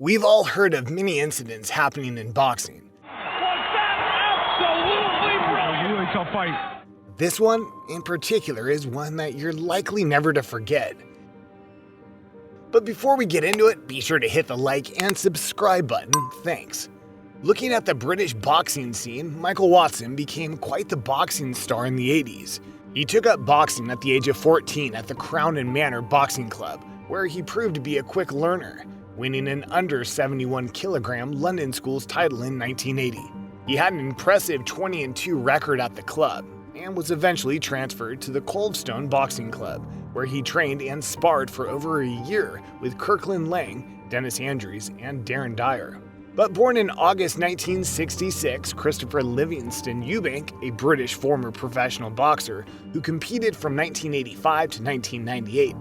We've all heard of many incidents happening in boxing. Was that absolutely brilliant? Really tough fight. This one, in particular, is one that you're likely never to forget. But before we get into it, be sure to hit the like and subscribe button, thanks. Looking at the British boxing scene, Michael Watson became quite the boxing star in the 80s. He took up boxing at the age of 14 at the Crown and Manor Boxing Club, where he proved to be a quick learner, winning an under 71 kilogram London Schools title in 1980. He had an impressive 20-2 record at the club, and was eventually transferred to the Coldstone Boxing Club, where he trained and sparred for over a year with Kirkland Lang, Dennis Andrews, and Darren Dyer. But born in August 1966, Christopher Livingston Eubank, a British former professional boxer who competed from 1985 to 1998,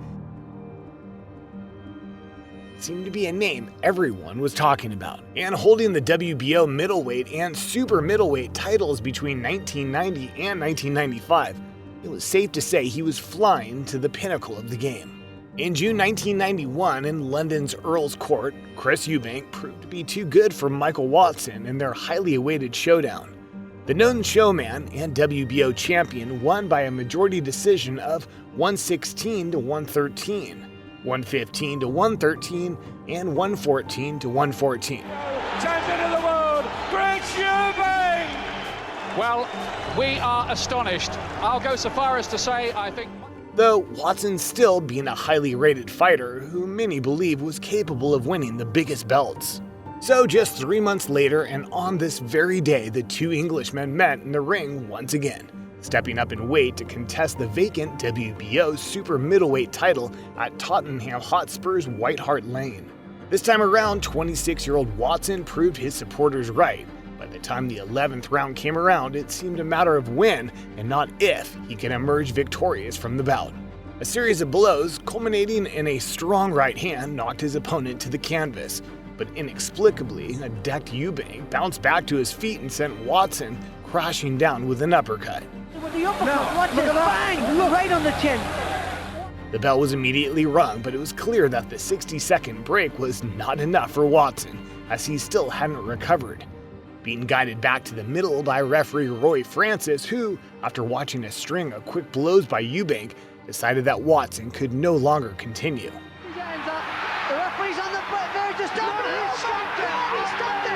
seemed to be a name everyone was talking about. And holding the WBO middleweight and super middleweight titles between 1990 and 1995, it was safe to say he was flying to the pinnacle of the game. In June 1991, in London's Earl's Court, Chris Eubank proved to be too good for Michael Watson in their highly awaited showdown. The known showman and WBO champion won by a majority decision of 116 to 113. 115 to 113, and 114 to 114. Champion of the world, Chris Eubank! Well, we are astonished. I'll go so far as to say I think... Though Watson still being a highly rated fighter who many believe was capable of winning the biggest belts. So just 3 months later, and on this very day, the two Englishmen met in the ring once again, stepping up in weight to contest the vacant WBO super middleweight title at Tottenham Hotspur's White Hart Lane. This time around, 26-year-old Watson proved his supporters right. By the time the 11th round came around, it seemed a matter of when and not if he could emerge victorious from the bout. A series of blows, culminating in a strong right hand, knocked his opponent to the canvas, but inexplicably, a decked Eubank bounced back to his feet and sent Watson crashing down with an uppercut. With the uppercut, watch this, bang, right on the chin. The bell was immediately rung, but it was clear that the 60-second break was not enough for Watson, as he still hadn't recovered. Being guided back to the middle by referee Roy Francis, who, after watching a string of quick blows by Eubank, decided that Watson could no longer continue. His hands up, the referee's on the verge of stopping it. He stopped it.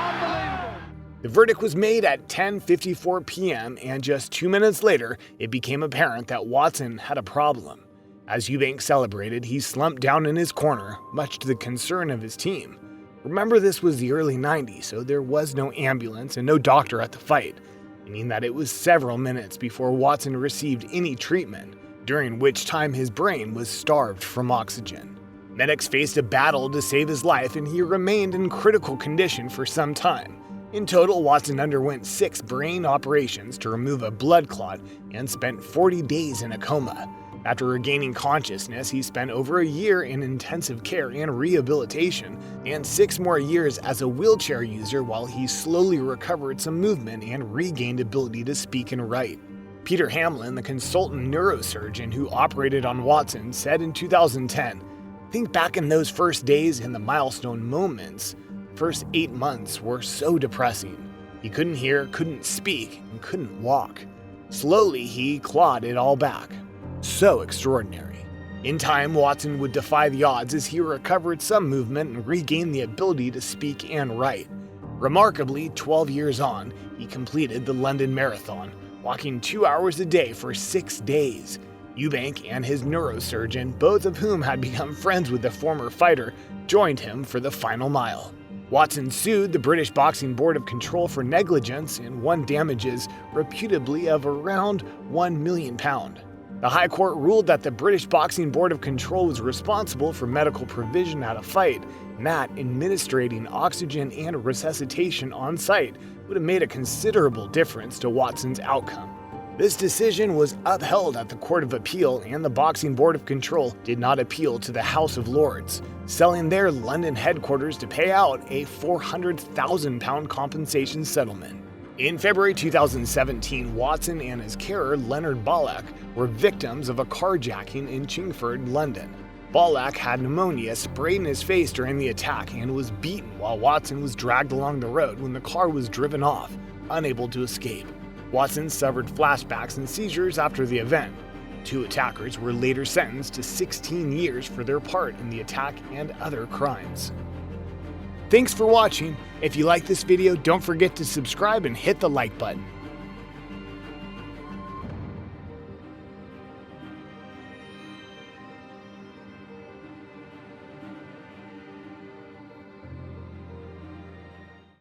Unbelievable. The verdict was made at 10:54 p.m., and just 2 minutes later, it became apparent that Watson had a problem. As Eubank celebrated, he slumped down in his corner, much to the concern of his team. Remember, this was the early 90s, so there was no ambulance and no doctor at the fight, meaning that it was several minutes before Watson received any treatment, during which time his brain was starved from oxygen. Medics faced a battle to save his life, and he remained in critical condition for some time. In total, Watson underwent 6 brain operations to remove a blood clot and spent 40 days in a coma. After regaining consciousness, he spent over a year in intensive care and rehabilitation, and 6 more years as a wheelchair user while he slowly recovered some movement and regained ability to speak and write. Peter Hamlin, the consultant neurosurgeon who operated on Watson, said in 2010, "Think back in those first days and the milestone moments. The first 8 months were so depressing. He couldn't hear, couldn't speak, and couldn't walk. Slowly, he clawed it all back. So extraordinary." In time, Watson would defy the odds as he recovered some movement and regained the ability to speak and write. Remarkably, 12 years on, he completed the London Marathon, walking 2 hours a day for 6 days. Eubank and his neurosurgeon, both of whom had become friends with the former fighter, joined him for the final mile. Watson sued the British Boxing Board of Control for negligence and won damages reputably of around £1 million. The High Court ruled that the British Boxing Board of Control was responsible for medical provision at a fight, and that administrating oxygen and resuscitation on site would have made a considerable difference to Watson's outcome. This decision was upheld at the Court of Appeal, and the Boxing Board of Control did not appeal to the House of Lords, selling their London headquarters to pay out a £400,000 compensation settlement. In February 2017, Watson and his carer Leonard Bollock were victims of a carjacking in Chingford, London. Ballack had pneumonia sprayed in his face during the attack and was beaten while Watson was dragged along the road when the car was driven off, unable to escape. Watson suffered flashbacks and seizures after the event. 2 attackers were later sentenced to 16 years for their part in the attack and other crimes. Thanks for watching. If you like this video, don't forget to subscribe and hit the like button.